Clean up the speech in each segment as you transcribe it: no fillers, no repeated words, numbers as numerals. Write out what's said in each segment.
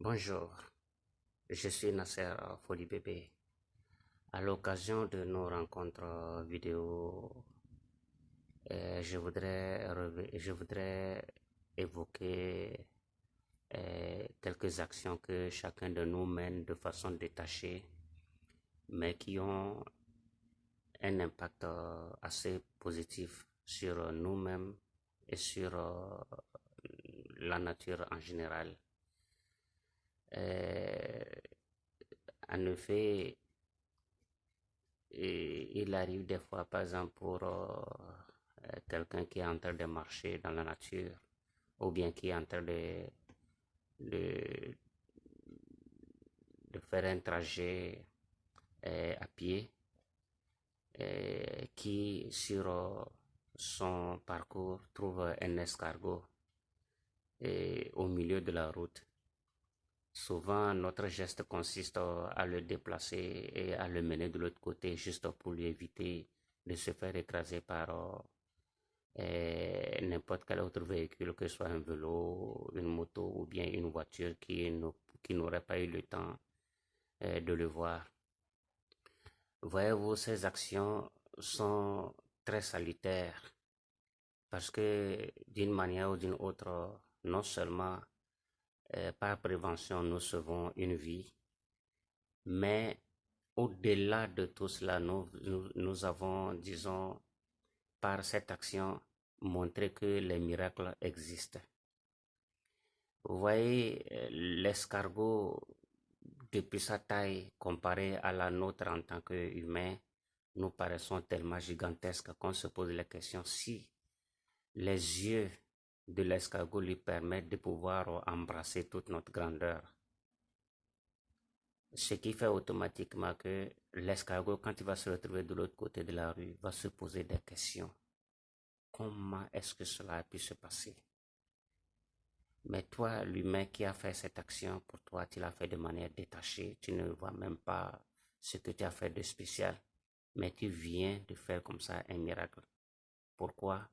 Bonjour, je suis Nasser Foli Bébé. À l'occasion de nos rencontres vidéo, je voudrais évoquer quelques actions que chacun de nous mène de façon détachée, mais qui ont un impact assez positif sur nous-mêmes et sur la nature en général. Euh, En effet, et il arrive des fois, par exemple, pour quelqu'un qui est en train de marcher dans la nature ou bien qui est en train de, de faire un trajet à pied, qui sur son parcours trouve un escargot au milieu de la route. Souvent, notre geste consiste à le déplacer et à le mener de l'autre côté juste pour lui éviter de se faire écraser par n'importe quel autre véhicule, que ce soit un vélo, une moto ou bien une voiture qui n'aurait pas eu le temps de le voir. Voyez-vous, ces actions sont très salutaires parce que d'une manière ou d'une autre, non seulement par prévention, nous sauvons une vie, mais au-delà de tout cela, nous avons, disons, par cette action, montré que les miracles existent. Vous voyez, l'escargot, depuis sa taille comparée à la nôtre en tant qu'humain, nous paraissons tellement gigantesques qu'on se pose la question si les yeux de l'escargot lui permettent de pouvoir embrasser toute notre grandeur. Ce qui fait automatiquement que l'escargot, quand il va se retrouver de l'autre côté de la rue, va se poser des questions. Comment est-ce que cela a pu se passer? Mais toi, l'humain qui a fait cette action, pour toi, tu l'as fait de manière détachée. Tu ne vois même pas ce que tu as fait de spécial. Mais tu viens de faire comme ça un miracle. Pourquoi?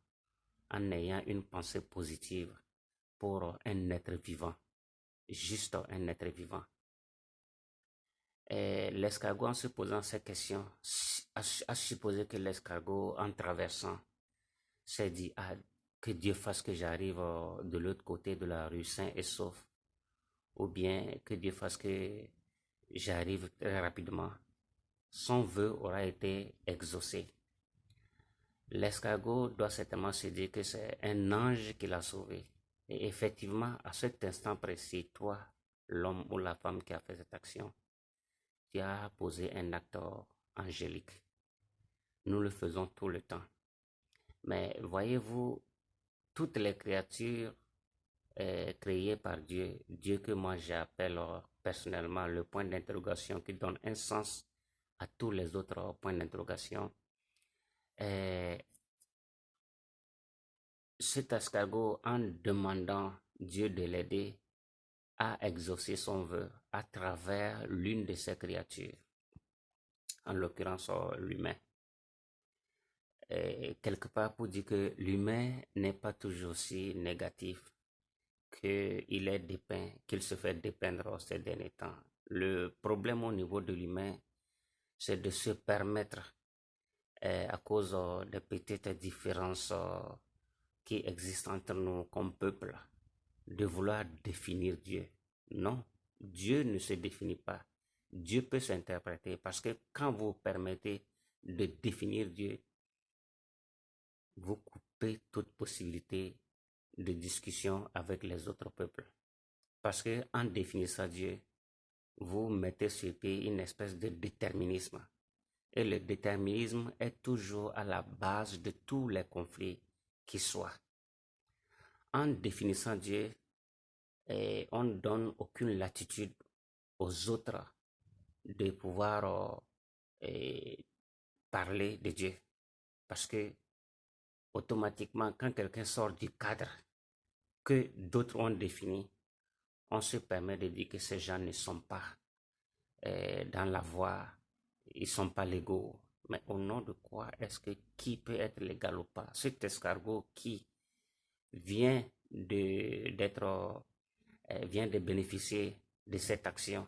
En ayant une pensée positive pour un être vivant. Juste un être vivant. Et l'escargot, en se posant ces questions, a supposé que l'escargot, en traversant, s'est dit, ah, que Dieu fasse que j'arrive de l'autre côté de la rue sain et sauf, ou bien que Dieu fasse que j'arrive très rapidement. Son vœu aura été exaucé. L'escargot doit certainement se dire que c'est un ange qui l'a sauvé. Et effectivement, à cet instant précis, toi, l'homme ou la femme qui a fait cette action, tu as posé un acte angélique. Nous le faisons tout le temps. Mais voyez-vous, toutes les créatures créées par Dieu, Dieu que moi j'appelle personnellement le point d'interrogation qui donne un sens à tous les autres points d'interrogation. Cet escargot, en demandant Dieu de l'aider, a exaucé son vœu à travers l'une de ses créatures, en l'occurrence l'humain. Quelque part pour dire que l'humain n'est pas toujours aussi négatif qu'il est dépeint, qu'il se fait dépeindre ces derniers temps. Le problème au niveau de l'humain, c'est de se permettre, à cause des petites différences qui existent entre nous comme peuple, de vouloir définir Dieu. Non, Dieu ne se définit pas. Dieu peut s'interpréter parce que quand vous permettez de définir Dieu, vous coupez toute possibilité de discussion avec les autres peuples. Parce que en définissant Dieu, vous mettez sur pied une espèce de déterminisme. Et le déterminisme est toujours à la base de tous les conflits qui soient. En définissant Dieu, on ne donne aucune latitude aux autres de pouvoir parler de Dieu. Parce que automatiquement, quand quelqu'un sort du cadre que d'autres ont défini, on se permet de dire que ces gens ne sont pas dans la voie, ils ne sont pas légaux. Mais au nom de quoi est-ce que qui peut être légal ou pas? Cet escargot qui vient de bénéficier de cette action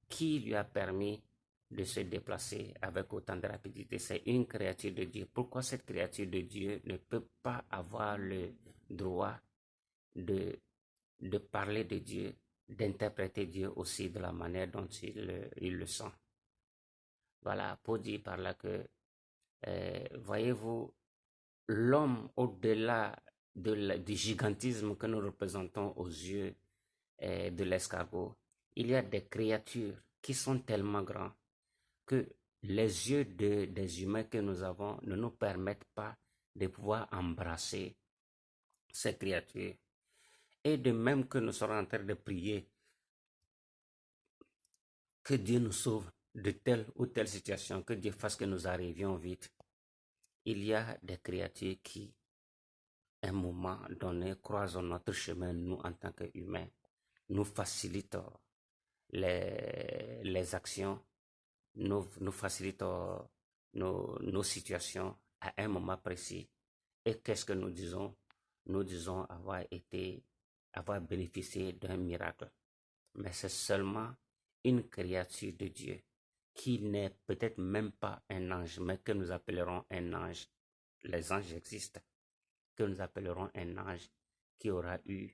qui lui a permis de se déplacer avec autant de rapidité. C'est une créature de Dieu. Pourquoi cette créature de Dieu ne peut pas avoir le droit de, de parler de Dieu, d'interpréter Dieu aussi de la manière dont il le sent? Voilà, pour dire par là que, voyez-vous, l'homme, au-delà du gigantisme que nous représentons aux yeux de l'escargot, il y a des créatures qui sont tellement grands que les yeux des humains que nous avons ne nous permettent pas de pouvoir embrasser ces créatures. Et de même que nous sommes en train de prier que Dieu nous sauve de telle ou telle situation, que Dieu fasse que nous arrivions vite, il y a des créatures qui, à un moment donné, croisent notre chemin, nous en tant qu'humains, nous facilitent les actions, nous facilitent nos situations à un moment précis. Et qu'est-ce que nous disons? Nous disons avoir bénéficié d'un miracle. Mais c'est seulement une créature de Dieu qui n'est peut-être même pas un ange, mais que nous appellerons un ange. Les anges existent, que nous appellerons un ange qui aura eu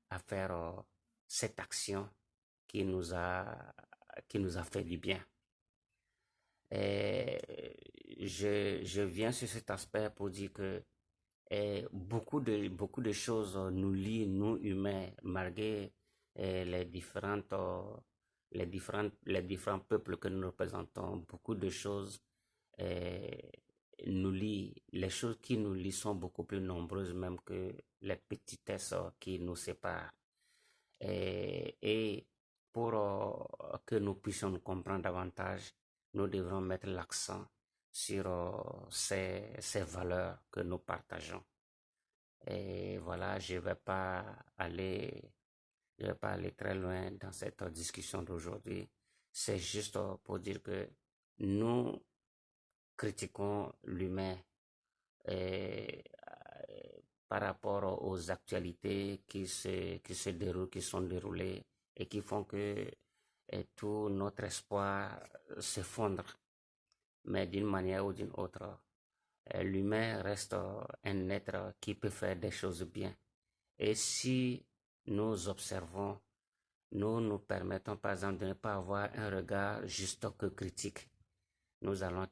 à faire cette action qui nous a fait du bien. Et je viens sur cet aspect pour dire que beaucoup de choses nous lient, nous humains, malgré les différents peuples que nous représentons. Beaucoup de choses euh, nous lient. Les choses qui nous lient sont beaucoup plus nombreuses même que les petitesses qui nous séparent. Et pour que nous puissions nous comprendre davantage, nous devrons mettre l'accent sur ces valeurs que nous partageons. Et voilà, je vais pas aller très loin dans cette discussion d'aujourd'hui. C'est juste pour dire que nous critiquons l'humain et, par rapport aux actualités qui sont déroulées et qui font que tout notre espoir s'effondre. Mais d'une manière ou d'une autre, l'humain reste un être qui peut faire des choses bien. Et si nous observons, nous permettons par exemple de ne pas avoir un regard juste que critique, nous allons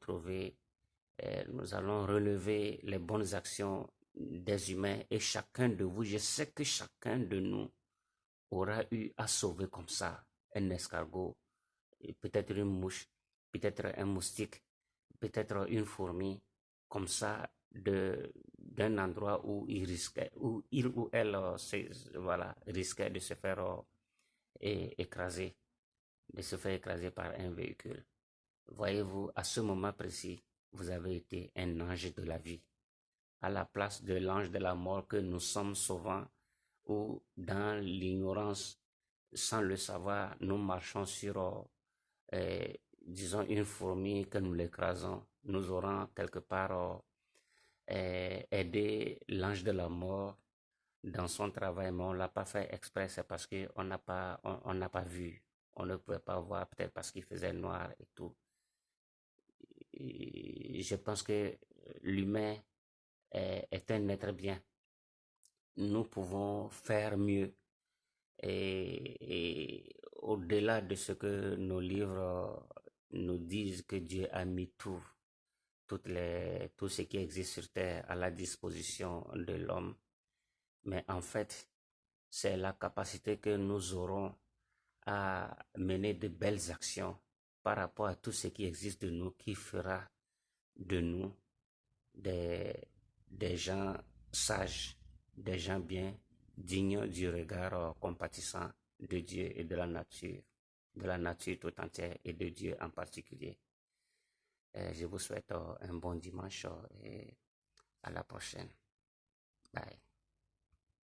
nous allons relever les bonnes actions des humains et chacun de vous, je sais que chacun de nous aura eu à sauver comme ça un escargot, peut-être une mouche, peut-être un moustique, peut-être une fourmi, comme ça, d'un endroit où il ou elle voilà, risquait de se faire écraser, par un véhicule. Voyez-vous, à ce moment précis, vous avez été un ange de la vie, à la place de l'ange de la mort que nous sommes souvent, ou dans l'ignorance, sans le savoir, nous marchons sur, disons, une fourmi que nous l'écrasons. Nous aurons quelque part aidé l'ange de la mort dans son travail, mais on ne l'a pas fait exprès, c'est parce qu'on n'a pas vu. On ne pouvait pas voir, peut-être parce qu'il faisait noir et tout. Et je pense que l'humain est un être bien. Nous pouvons faire mieux. Et au-delà de ce que nos livres nous disent que Dieu a mis tout ce qui existe sur terre à la disposition de l'homme, mais en fait, c'est la capacité que nous aurons à mener de belles actions par rapport à tout ce qui existe de nous qui fera de nous des, des gens sages, des gens bien, dignes du regard compatissant de Dieu et de la nature tout entière et de Dieu en particulier. Je vous souhaite un bon dimanche et à la prochaine. Bye.